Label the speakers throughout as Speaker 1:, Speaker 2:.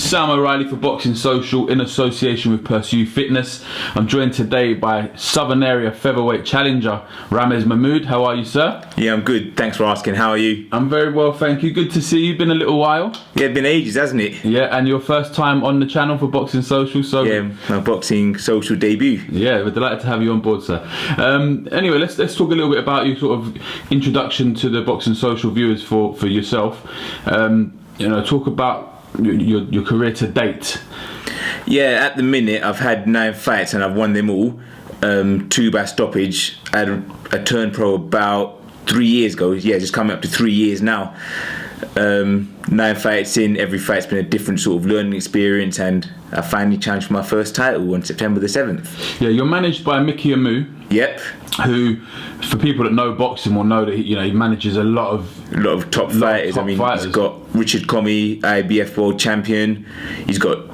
Speaker 1: Sam O'Reilly for Boxing Social in association with Pursue Fitness. I'm joined today by Southern Area Featherweight Challenger Ramez Mahmood. How are you, sir?
Speaker 2: Yeah, I'm good. Thanks for asking. How are you?
Speaker 1: I'm very well, thank you. Good to see you. Been a little while.
Speaker 2: Yeah, it's been ages, hasn't it?
Speaker 1: Yeah, and your first time on the channel for Boxing Social. So
Speaker 2: yeah, my Boxing Social debut.
Speaker 1: Yeah, we're delighted to have you on board, sir. Anyway, let's talk a little bit about your sort of introduction to the Boxing Social viewers for yourself. Talk about your career to date.
Speaker 2: Yeah, at the minute I've had 9 fights and I've won them all. 2 by stoppage. I turned pro about 3 years ago. Yeah, just coming up to 3 years now. 9 fights in, every fight's been a different sort of learning experience, and I finally challenged for my first title on September the 7th.
Speaker 1: Yeah, you're managed by Mickey Amu.
Speaker 2: Yep.
Speaker 1: Who, for people that know boxing, will know that he manages a lot of
Speaker 2: top fighters. He's got Richard Comey, IBF world champion. He's got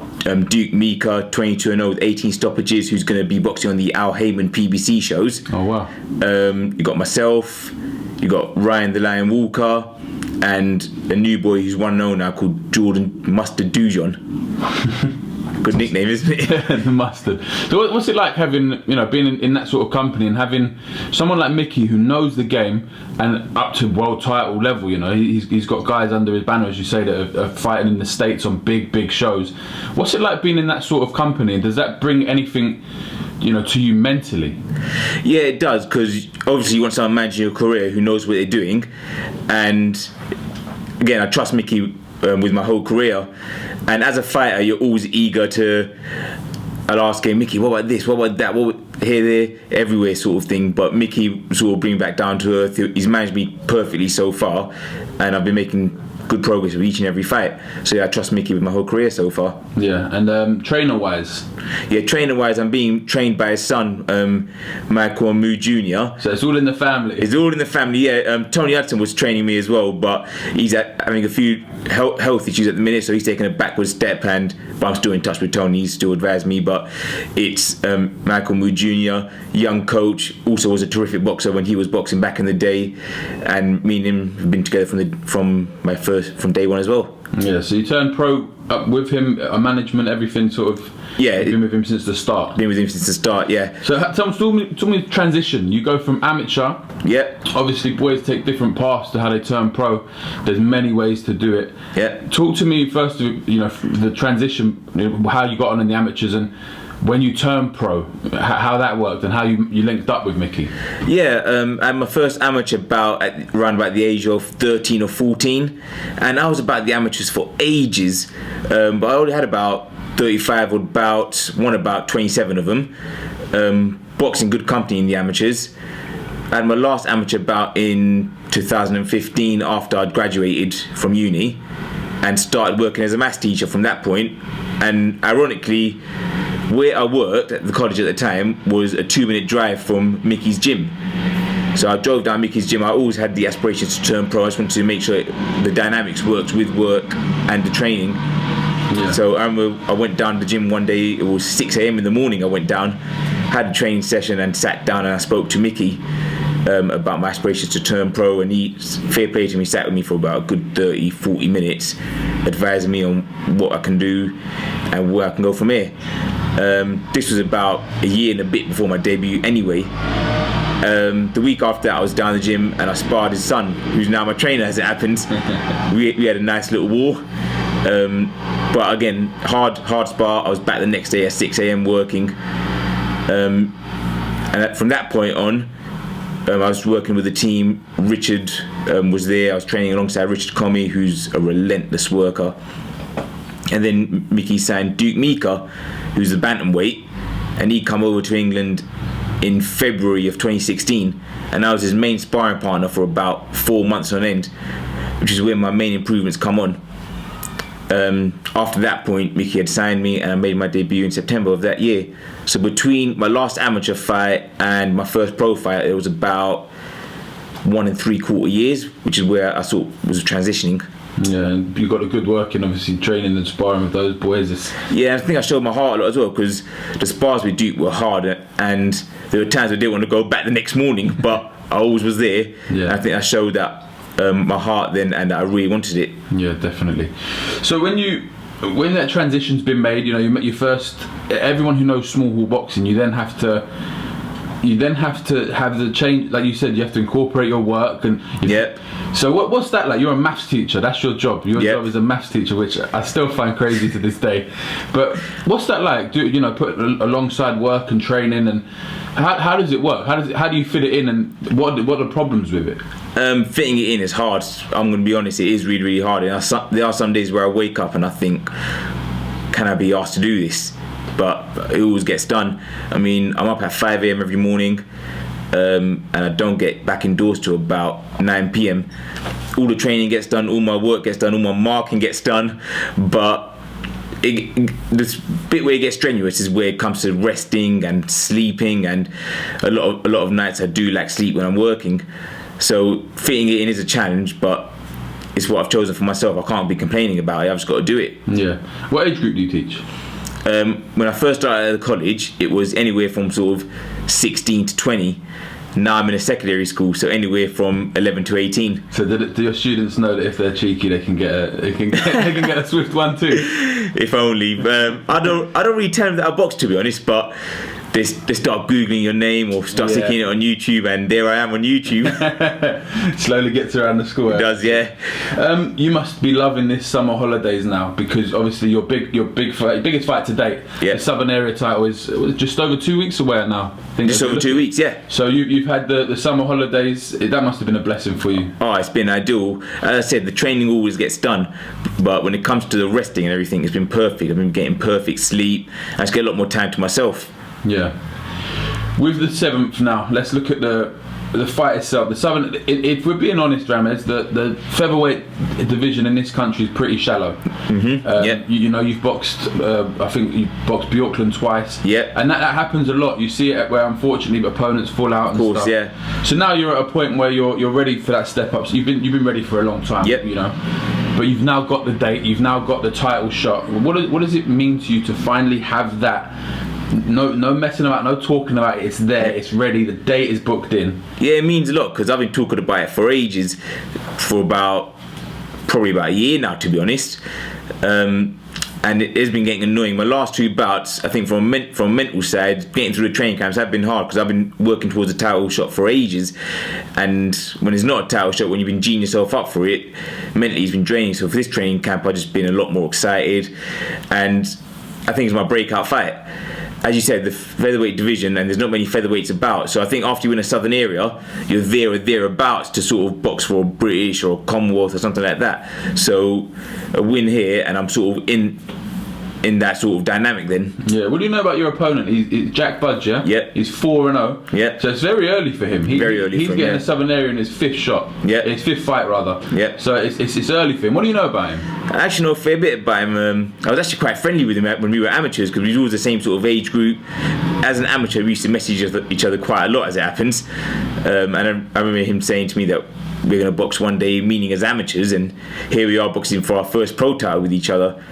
Speaker 2: Duke Mika, 22-0 with 18 stoppages, who's going to be boxing on the Al Heyman PBC shows.
Speaker 1: Oh wow.
Speaker 2: You got myself. You got Ryan the Lion Walker, and a new boy who's 1-0 now called Jordan Mustard Dujon. Good nickname, isn't it?
Speaker 1: The Mustard. So what's it like having, being in that sort of company and having someone like Mickey who knows the game and up to world title level? He's got guys under his banner, as you say, that are fighting in the States on big shows. What's it like being in that sort of company? Does that bring anything, to you mentally?
Speaker 2: Yeah, it does, because obviously you want someone managing your career who knows what they're doing, and again, I trust Mickey with my whole career. And as a fighter, you're always eager to. I'll ask him, Mickey, what about this? What about that? What here, there, everywhere, sort of thing. But Mickey sort of bring back down to earth. He's managed me perfectly so far, and I've been making good progress with each and every fight. So yeah, I trust Mickey with my whole career so far.
Speaker 1: Yeah, and trainer-wise?
Speaker 2: Yeah, trainer-wise, I'm being trained by his son, Michael Mahmood Jr.
Speaker 1: So it's all in the family?
Speaker 2: It's all in the family, yeah. Tony Hudson was training me as well, but he's having a few health issues at the minute, so he's taking a backward step, but I'm still in touch with Tony. He's still advised me, but it's Michael Mahmood Jr., young coach, also was a terrific boxer when he was boxing back in the day, and me and him have been together from day one as well.
Speaker 1: Yeah, so you turned pro up with him, management, everything sort of. Yeah, you've been with him since the start.
Speaker 2: Been with him since the start, yeah.
Speaker 1: So talk me the transition. You go from amateur.
Speaker 2: Yeah.
Speaker 1: Obviously, boys take different paths to how they turn pro. There's many ways to do it.
Speaker 2: Yeah.
Speaker 1: Talk to me first of the transition, how you got on in the amateurs and when you turned pro, how that worked and how you linked up with Mickey.
Speaker 2: Yeah, I had my first amateur bout around about the age of 13 or 14, and I was about the amateurs for ages, but I only had about 35 odd bouts, won about 27 of them, boxing good company in the amateurs. I had my last amateur bout in 2015 after I'd graduated from uni and started working as a maths teacher from that point. And ironically, where I worked at the college at the time was a 2-minute drive from Mickey's gym. So I drove down Mickey's gym. I always had the aspirations to turn pro. I just wanted to make sure the dynamics worked with work and the training. Yeah. So I went down to the gym one day. It was 6 a.m. in the morning. I went down, had a training session and sat down, and I spoke to Mickey about my aspirations to turn pro, and he, fair play to me, sat with me for about a good 30-40 minutes, advising me on what I can do and where I can go from here. This was about a year and a bit before my debut anyway. The week after that, I was down the gym and I sparred his son, who's now my trainer as it happens. we had a nice little war, but again, hard spar. I was back the next day at 6 a.m. working, and from that point on, I was working with the team. Richard was there. I was training alongside Richard Comey, who's a relentless worker. And then Mickey signed Duke Mika, who's a bantamweight, and he come over to England in February of 2016, and I was his main sparring partner for about 4 months on end, which is where my main improvements come on. After that point, Mickey had signed me and I made my debut in September of that year. So between my last amateur fight and my first pro fight, it was about 1 3/4 years, which is where I sort of was transitioning.
Speaker 1: Yeah, and you got a good work in obviously training and sparring with those boys.
Speaker 2: Yeah, I think I showed my heart a lot as well, because the spars with Duke were hard, and there were times I didn't want to go back the next morning, but I always was there. Yeah. I think I showed that my heart then, and I really wanted it.
Speaker 1: Yeah, definitely. So when you when that transition's been made, you know, you first, everyone who knows small hall boxing, you then have to have the change, like you said, you have to incorporate your work and.
Speaker 2: Yeah.
Speaker 1: So what's that like? You're a maths teacher. That's your job. Your job is a maths teacher, which I still find crazy to this day. But what's that like? Do you know, put alongside work and training, and how does it work? How do you fit it in, and what are the problems with it?
Speaker 2: Fitting it in is hard. I'm going to be honest. It is really, really hard. And there are some days where I wake up and I think, can I be asked to do this? But it always gets done. I mean, I'm up at 5 a.m. every morning. And I don't get back indoors till about 9 p.m. All the training gets done, all my work gets done, all my marking gets done, but this bit where it gets strenuous is where it comes to resting and sleeping, and a lot of nights I do lack sleep when I'm working. So fitting it in is a challenge, but it's what I've chosen for myself. I can't be complaining about it. I've just got to do it.
Speaker 1: Yeah. What age group do you teach?
Speaker 2: When I first started at college, it was anywhere from sort of 16 to 20. Now I'm in a secondary school, so anywhere from 11 to 18. So
Speaker 1: do your students know that if they're cheeky, they can get a swift one too?
Speaker 2: If only. I don't really tell them that I box, to be honest, but they start googling your name or start seeking it on YouTube, and there I am on YouTube.
Speaker 1: Slowly gets around the school.
Speaker 2: It does, yeah.
Speaker 1: You must be loving this summer holidays now, because obviously your biggest fight to date, the Southern Area title, is just over 2 weeks away now.
Speaker 2: Just over 2 weeks, yeah.
Speaker 1: So you've had the summer holidays. That must have been a blessing for you.
Speaker 2: Oh, it's been ideal. As I said, the training always gets done, but when it comes to the resting and everything, it's been perfect. I've been getting perfect sleep. I just get a lot more time to myself.
Speaker 1: Yeah. With the 7th now, let's look at the fight itself. The Southern, if we're being honest, Ramez, the featherweight division in this country is pretty shallow. You know, you've boxed, I think you've boxed Bjorklund twice.
Speaker 2: Yeah.
Speaker 1: And that happens a lot. You see it where unfortunately opponents fall out and stuff. Of course,
Speaker 2: yeah.
Speaker 1: So now you're at a point where you're ready for that step up. So you've been ready for a long time.
Speaker 2: Yep.
Speaker 1: You know. But you've now got the date. You've now got the title shot. What does it mean to you to finally have that? No messing about, no talking about it. It's there, it's ready, the date is booked in.
Speaker 2: Yeah, it means a lot, because I've been talking about it for ages, for probably about a year now, to be honest. And it has been getting annoying. My last 2 bouts, I think from a mental side, getting through the training camps have been hard, because I've been working towards a title shot for ages, and when it's not a title shot, when you've been geeing yourself up for it, mentally it's been draining. So for this training camp, I've just been a lot more excited, and I think it's my breakout fight. As you said, the featherweight division, and there's not many featherweights about, so I think after you win a Southern Area, you're there or thereabouts to sort of box for a British or a Commonwealth or something like that. So a win here, and I'm sort of in that sort of dynamic then.
Speaker 1: Yeah. What do you know about your opponent? He's Jack Budge, yeah?
Speaker 2: Yep.
Speaker 1: He's 4-0.
Speaker 2: Yep.
Speaker 1: So it's very early for him.
Speaker 2: Very early
Speaker 1: he's
Speaker 2: for him,
Speaker 1: getting a Southern Area in his 5th shot.
Speaker 2: Yep.
Speaker 1: His 5th fight, rather.
Speaker 2: Yep.
Speaker 1: So it's early for him. What do you know about him?
Speaker 2: I actually know a fair bit about him. I was actually quite friendly with him when we were amateurs, because we were always the same sort of age group. As an amateur, we used to message each other quite a lot, as it happens. And I remember him saying to me that we're going to box one day, meaning as amateurs, and here we are boxing for our first pro title with each other.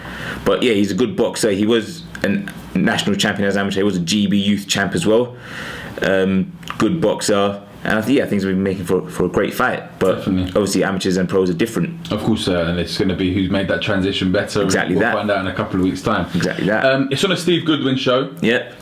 Speaker 2: But yeah, he's a good boxer. He was a national champion as amateur. He was a GB youth champ as well. Good boxer. And I think he's been making for a great fight. But
Speaker 1: definitely.
Speaker 2: Obviously amateurs and pros are different.
Speaker 1: Of course, and it's going to be who's made that transition better.
Speaker 2: Exactly.
Speaker 1: We'll find out in a couple of weeks' time.
Speaker 2: Exactly that.
Speaker 1: It's on a Steve Goodwin show.
Speaker 2: Yeah.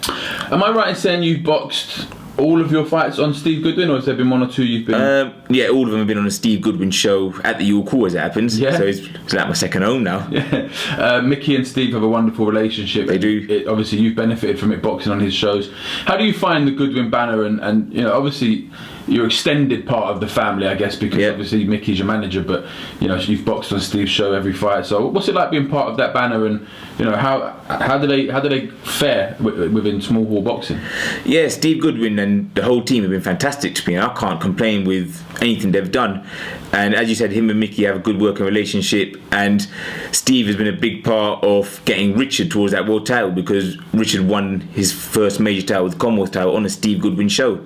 Speaker 1: Am I right in saying you've boxed all of your fights on Steve Goodwin, or has there been 1 or 2 you've been?
Speaker 2: Yeah, all of them have been on a Steve Goodwin show at the York Hall, as it happens.
Speaker 1: Yeah.
Speaker 2: So it's like my second home now.
Speaker 1: Yeah. Mickey and Steve have a wonderful relationship.
Speaker 2: They do.
Speaker 1: Obviously, you've benefited from it boxing on his shows. How do you find the Goodwin banner? And you know, obviously, you're extended part of the family, I guess, because obviously Mickey's your manager, but you know, you've boxed on Steve's show every fight. So what's it like being part of that banner? And you know, how do they fare within small hall boxing?
Speaker 2: Yeah, Steve Goodwin and the whole team have been fantastic to me. I can't complain with anything they've done. And as you said, him and Mickey have a good working relationship, and Steve has been a big part of getting Richard towards that world title, because Richard won his first major title, the Commonwealth title, on a Steve Goodwin show.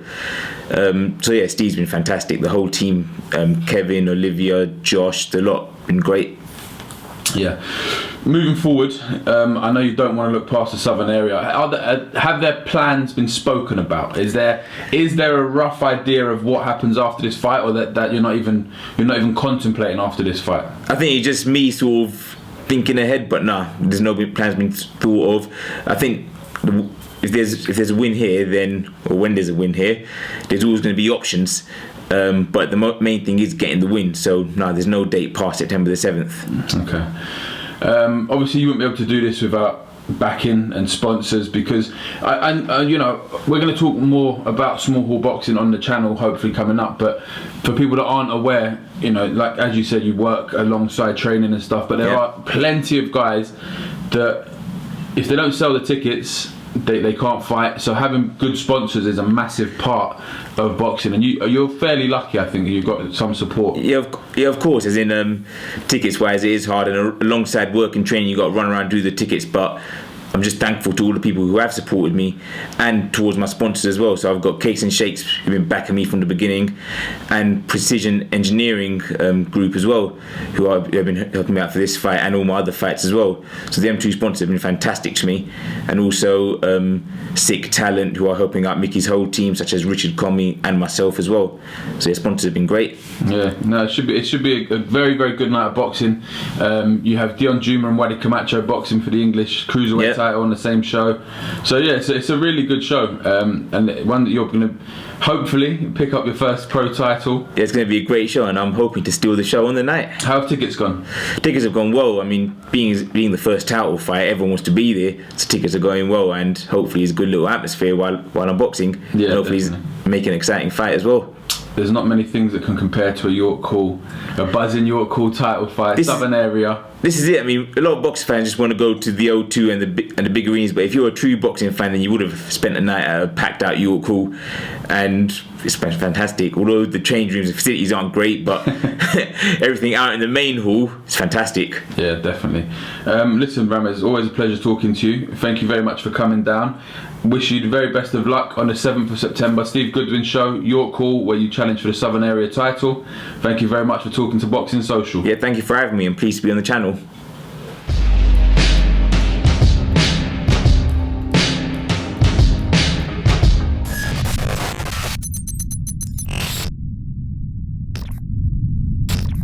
Speaker 2: So yeah, Steve's been fantastic. The whole team, Kevin, Olivia, Josh, the lot, been great.
Speaker 1: Yeah. Moving forward, I know you don't want to look past the Southern Area. Have their plans been spoken about? Is there a rough idea of what happens after this fight, or that you're not even contemplating after this fight?
Speaker 2: I think it's just me sort of thinking ahead, but nah, there's no plans been thought of. I think if there's a win here, then, or when there's a win here, there's always going to be options. But the main thing is getting the win. So no, there's no date past September the 7th.
Speaker 1: Okay. Obviously, you wouldn't be able to do this without backing and sponsors, because you know, we're going to talk more about small hall boxing on the channel hopefully coming up, but for people that aren't aware, you know, like as you said, you work alongside training and stuff, but there are plenty of guys that if they don't sell the tickets, they can't fight. So having good sponsors is a massive part of boxing, and you're fairly lucky, I think, you've got some support.
Speaker 2: Yeah, of course. As in tickets wise, it is hard, and alongside work and training, you got to run around and do the tickets. But I'm just thankful to all the people who have supported me, and towards my sponsors as well. So I've got Cakes and Shakes who've been backing me from the beginning, and Precision Engineering Group as well, who have been helping me out for this fight and all my other fights as well. So them two sponsors have been fantastic to me, and also Sick Talent, who are helping out Mickey's whole team, such as Richard Comey and myself as well. So their sponsors have been great. Yeah,
Speaker 1: no, it should be a very, very good night of boxing. You have Dion Juma and Wadi Camacho boxing for the English cruiserweight title on the same show. So yeah, it's a really good show, and one that you're going to hopefully pick up your first pro title.
Speaker 2: Yeah, it's going to be a great show, and I'm hoping to steal the show on the night.
Speaker 1: How have tickets gone?
Speaker 2: Tickets have gone well. I mean, being the first title fight, everyone wants to be there, so tickets are going well, and hopefully it's a good little atmosphere while I'm boxing. Yeah, and hopefully it's making an exciting fight as well.
Speaker 1: There's not many things that can compare to a York Hall, a buzzing York Hall title fight, Southern area.
Speaker 2: This is it. I mean, a lot of boxing fans just want to go to the O2 and the big arenas, but if you're a true boxing fan, then you would have spent a night at a packed out York Hall, and it's fantastic. Although the change rooms and facilities aren't great, but everything out in the main hall is fantastic.
Speaker 1: Yeah, definitely. Listen, Ramez, always a pleasure talking to you. Thank you very much for coming down. Wish you the very best of luck on the 7th of September, Steve Goodwin show, York Hall, where you challenge for the Southern Area title. Thank you very much for talking to Boxing Social.
Speaker 2: Yeah, thank you for having me, and pleased to be on the channel.